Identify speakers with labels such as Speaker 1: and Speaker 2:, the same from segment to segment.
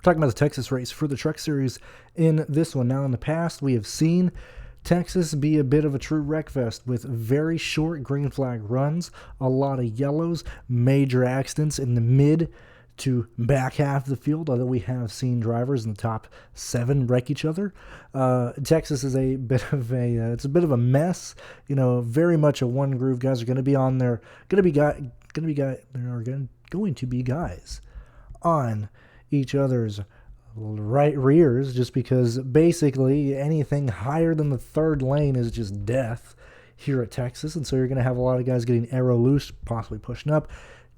Speaker 1: talking about the Texas race for the Truck Series in this one. Now, in the past, we have seen Texas be a bit of a true wreckfest with very short green flag runs, a lot of yellows, major accidents in the mid to back half of the field, although we have seen drivers in the top 7 wreck each other. Texas is a bit of a mess, very much a one groove. Guys are going to be on there, going to be guys on each other's right rears, just because basically anything higher than the third lane is just death here at Texas. And so you're going to have a lot of guys getting arrow loose, possibly pushing up,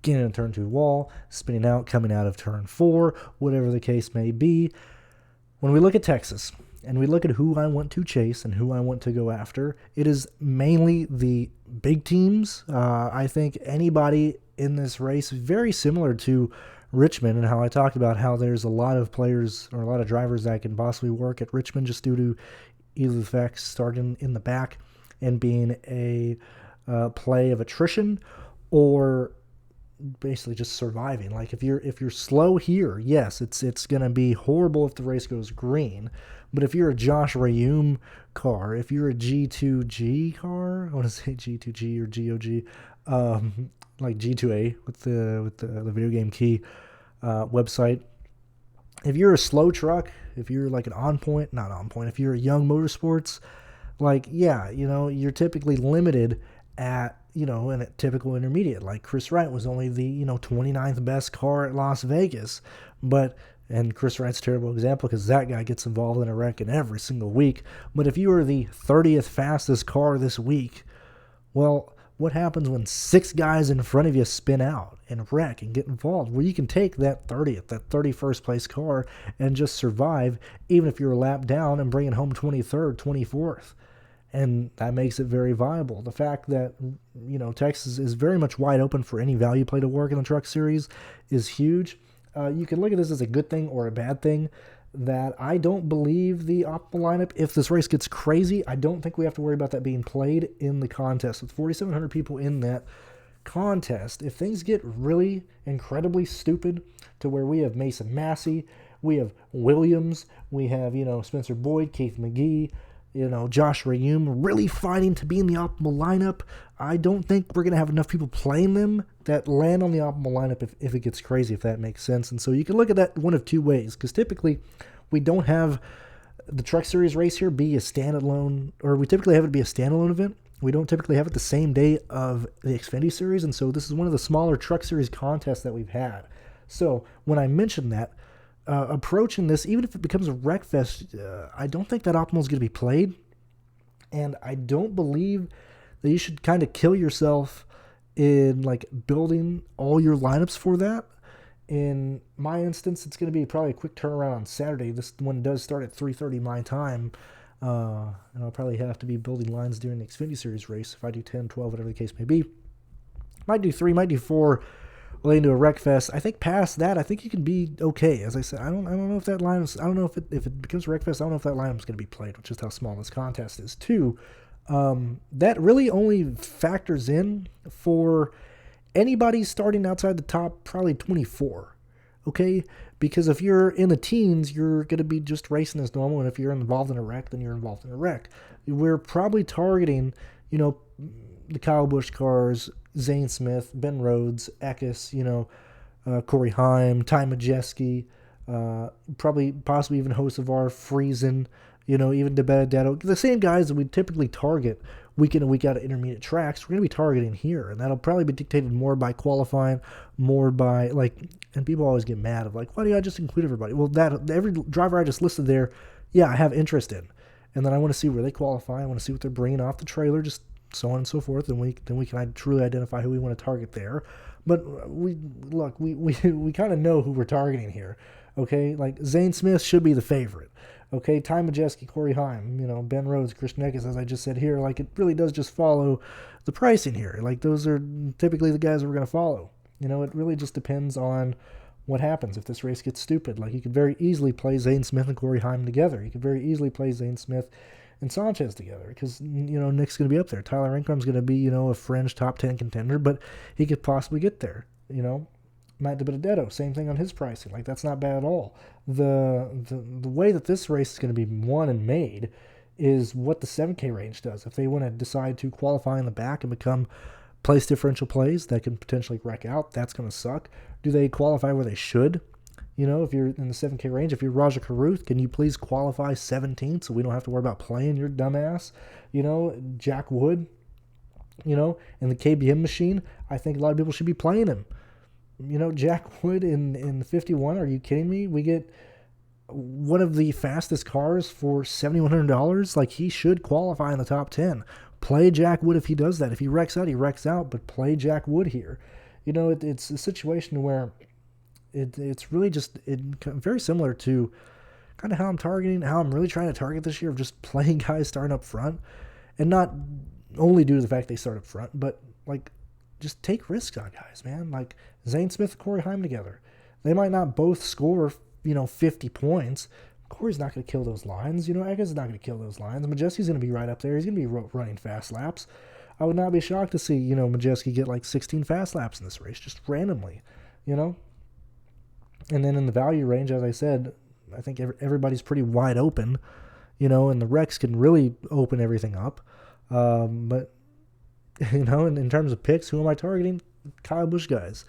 Speaker 1: getting in a turn 2 wall, spinning out, coming out of turn 4, whatever the case may be. When we look at Texas and we look at who I want to chase and who I want to go after, it is mainly the big teams. I think anybody in this race, very similar to Richmond, and how I talked about how there's a lot of players or a lot of drivers that can possibly work at Richmond just due to either the fact starting in the back and being a play of attrition, or basically just surviving. Like if you're slow here, yes, it's gonna be horrible if the race goes green. But if you're a Josh Rayum car, if you're a G2G car, I want to say G2G or GOG, like G2A with the video game key website. If you're a slow truck, if you're like if you're a Young Motorsports, you're typically limited at, in a typical intermediate. Like Chris Wright was only the, 29th best car at Las Vegas, and Chris Wright's a terrible example because that guy gets involved in a wreck in every single week. But if you are the 30th fastest car this week, well, what happens when 6 guys in front of you spin out and wreck and get involved? Well, you can take that 31st place car and just survive, even if you're a lap down, and bring it home 23rd, 24th. And that makes it very viable. The fact that, Texas is very much wide open for any value play to work in the Truck Series is huge. You can look at this as a good thing or a bad thing. That I don't believe the optimal lineup, if this race gets crazy, I don't think we have to worry about that being played in the contest. With 4,700 people in that contest, if things get really incredibly stupid to where we have Mason Massey, we have Williams, we have, Spencer Boyd, Keith McGee, Josh Rayum really fighting to be in the optimal lineup, I don't think we're going to have enough people playing them that land on the optimal lineup if it gets crazy, if that makes sense. And so you can look at that one of two ways, because typically we don't have the Truck Series race here be a standalone, or we typically have it be a standalone event. We don't typically have it the same day of the Xfinity Series, and so this is one of the smaller Truck Series contests that we've had. So when I mentioned that, approaching this, even if it becomes a wreckfest, I don't think that optimal is going to be played, and I don't believe that you should kind of kill yourself in building all your lineups for that. In my instance, it's going to be probably a quick turnaround on Saturday. This one does start at 3:30 my time, and I'll probably have to be building lines during the Xfinity Series race if I do 10, 12, whatever the case may be. Might do 3, might do 4. Relating to a wreck fest. I think past that, I think you can be okay. As I said, I don't know if that line is, I don't know if it becomes a wreck fest, I don't know if that lineup is going to be played, which is how small this contest is too. That really only factors in for anybody starting outside the top probably 24. Okay? Because if you're in the teens, you're going to be just racing as normal, and if you're involved in a wreck, then you're involved in a wreck. We're probably targeting, the Kyle Busch cars, Zane Smith, Ben Rhodes, Eckes, Corey Heim, Ty Majeski, possibly even Hocevar, Friesen, even DeBenedetto. The same guys that we typically target week in and week out at intermediate tracks, we're going to be targeting here. And that'll probably be dictated more by qualifying, more by, and people always get mad of, why do I just include everybody? Well, every driver I just listed there, I have interest in. And then I want to see where they qualify. I want to see what they're bringing off the trailer, just so on and so forth, and we can truly identify who we want to target there. But we kind of know who we're targeting here, okay? Zane Smith should be the favorite, okay? Ty Majeski, Corey Heim, Ben Rhodes, Christian Eckes, as I just said here, it really does just follow the pricing here. Those are typically the guys that we're going to follow. It really just depends on what happens if this race gets stupid. You could very easily play Zane Smith and Corey Heim together. You could very easily play Zane Smith and Sanchez together, because Nick's going to be up there. Tyler Income's going to be a fringe top 10 contender, but he could possibly get there. Matt DiBenedetto, same thing on his pricing. Like, that's not bad at all. The way that this race is going to be won and made is what the 7K range does. If they want to decide to qualify in the back and become place differential plays that can potentially wreck out, that's going to suck. Do they qualify where they should? If you're in the 7K range, if you're Raja Caruth, can you please qualify 17th so we don't have to worry about playing your dumbass? Jack Wood, in the KBM machine, I think a lot of people should be playing him. Jack Wood in 51, are you kidding me? We get one of the fastest cars for $7,100. Like, he should qualify in the top 10. Play Jack Wood if he does that. If he wrecks out, he wrecks out, but play Jack Wood here. It's a situation where it's really just very similar to kind of how I'm really trying to target this year, of just playing guys starting up front, and not only due to the fact they start up front, but like, just take risks on guys, man. Like Zane Smith and Corey Heim together. They might not both score, 50 points. Corey's not going to kill those lines. Ega's not going to kill those lines. Majeski's going to be right up there. He's going to be running fast laps. I would not be shocked to see, Majeski get like 16 fast laps in this race, just randomly, And then in the value range, as I said, I think everybody's pretty wide open, and the Rex can really open everything up. But, in terms of picks, who am I targeting? Kyle Busch guys.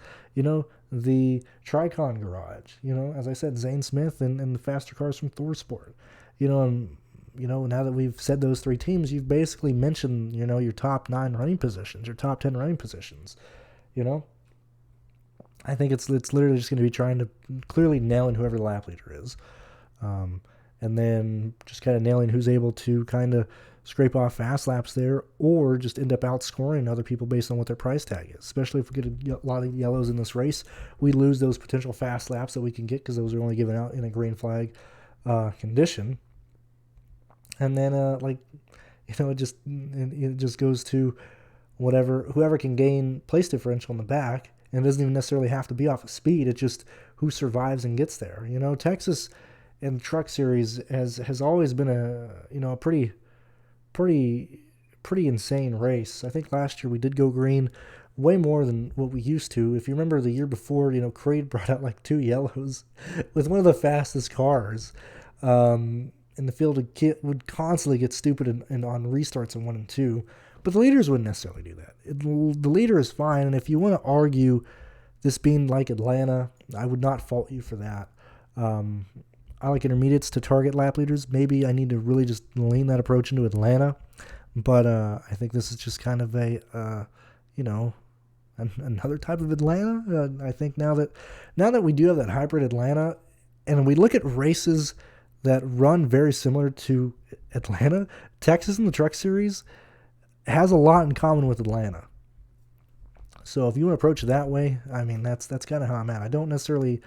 Speaker 1: The Tricon Garage. As I said, Zane Smith and the faster cars from ThorSport. Now that we've said those three teams, you've basically mentioned, your top 9 running positions, your top 10 running positions. I think it's literally just going to be trying to clearly nailing whoever the lap leader is. And then just kind of nailing who's able to kind of scrape off fast laps there, or just end up outscoring other people based on what their price tag is. Especially if we get a lot of yellows in this race, we lose those potential fast laps that we can get because those are only given out in a green flag condition. And then, it just goes to whoever can gain place differential in the back, and it doesn't even necessarily have to be off of speed. It's just who survives and gets there. Texas in the Truck Series has always been a pretty insane race. I think last year we did go green way more than what we used to. If you remember the year before, Creed brought out like 2 yellows with one of the fastest cars. And the field would constantly get stupid and on restarts in 1 and 2. But the leaders wouldn't necessarily do that. The leader is fine, and if you want to argue this being like Atlanta, I would not fault you for that. I like intermediates to target lap leaders. Maybe I need to really just lean that approach into Atlanta. But I think this is just kind of another type of Atlanta. I think now that we do have that hybrid Atlanta, and we look at races that run very similar to Atlanta, Texas in the Truck Series has a lot in common with Atlanta. So if you want to approach it that way, I mean, that's kind of how I'm at. I don't necessarily,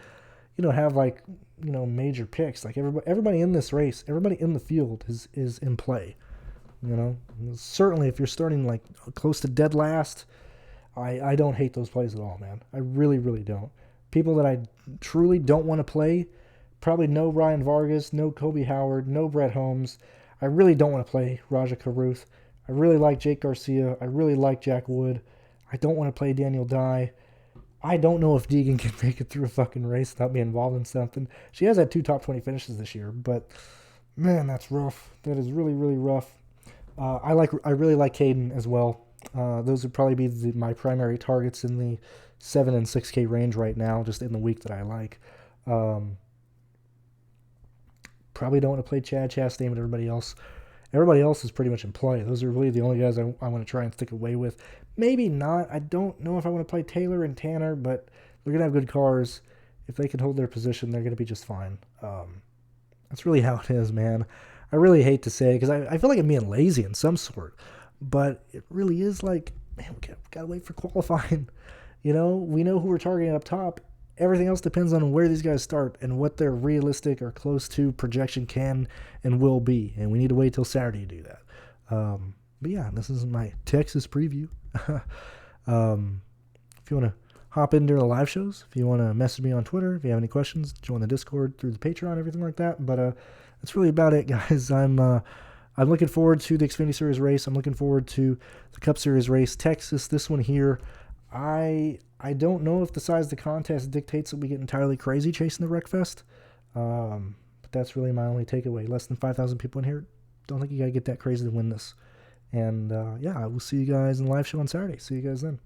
Speaker 1: have like, major picks. Like everybody in this race, everybody in the field is in play. Certainly if you're starting like close to dead last, I don't hate those plays at all, man. I really, really don't. People that I truly don't want to play, probably no Ryan Vargas, no Kobe Howard, no Brett Holmes. I really don't want to play Raja Caruth. I really like Jake Garcia. I really like Jack Wood. I don't want to play Daniel Dye. I don't know if Deegan can make it through a fucking race without being involved in something. She has had 2 top 20 finishes this year, but man, that's rough. That is really, really rough. I really like Caden as well. Those would probably be my primary targets in the 7 and 6K range right now, just in the week that I like. Probably don't want to play Chad Chastain, but everybody else is pretty much in play. Those are really the only guys I want to try and stick away with. Maybe not. I don't know if I want to play Taylor and Tanner, but they're going to have good cars. If they can hold their position, they're going to be just fine. That's really how it is, man. I really hate to say it because I feel like I'm being lazy in some sort, but it really is like, man, we got to wait for qualifying. We know who we're targeting up top. Everything else depends on where these guys start and what their realistic or close to projection can and will be. And we need to wait till Saturday to do that. But yeah, this is my Texas preview. If you want to hop into the live shows, if you want to message me on Twitter, if you have any questions, join the Discord through the Patreon, everything like that. But that's really about it, guys. I'm looking forward to the Xfinity Series race. I'm looking forward to the Cup Series race. Texas, this one here, I I don't know if the size of the contest dictates that we get entirely crazy chasing the Wreckfest. But that's really my only takeaway. Less than 5,000 people in here. Don't think you got to get that crazy to win this. And yeah, we'll see you guys in the live show on Saturday. See you guys then.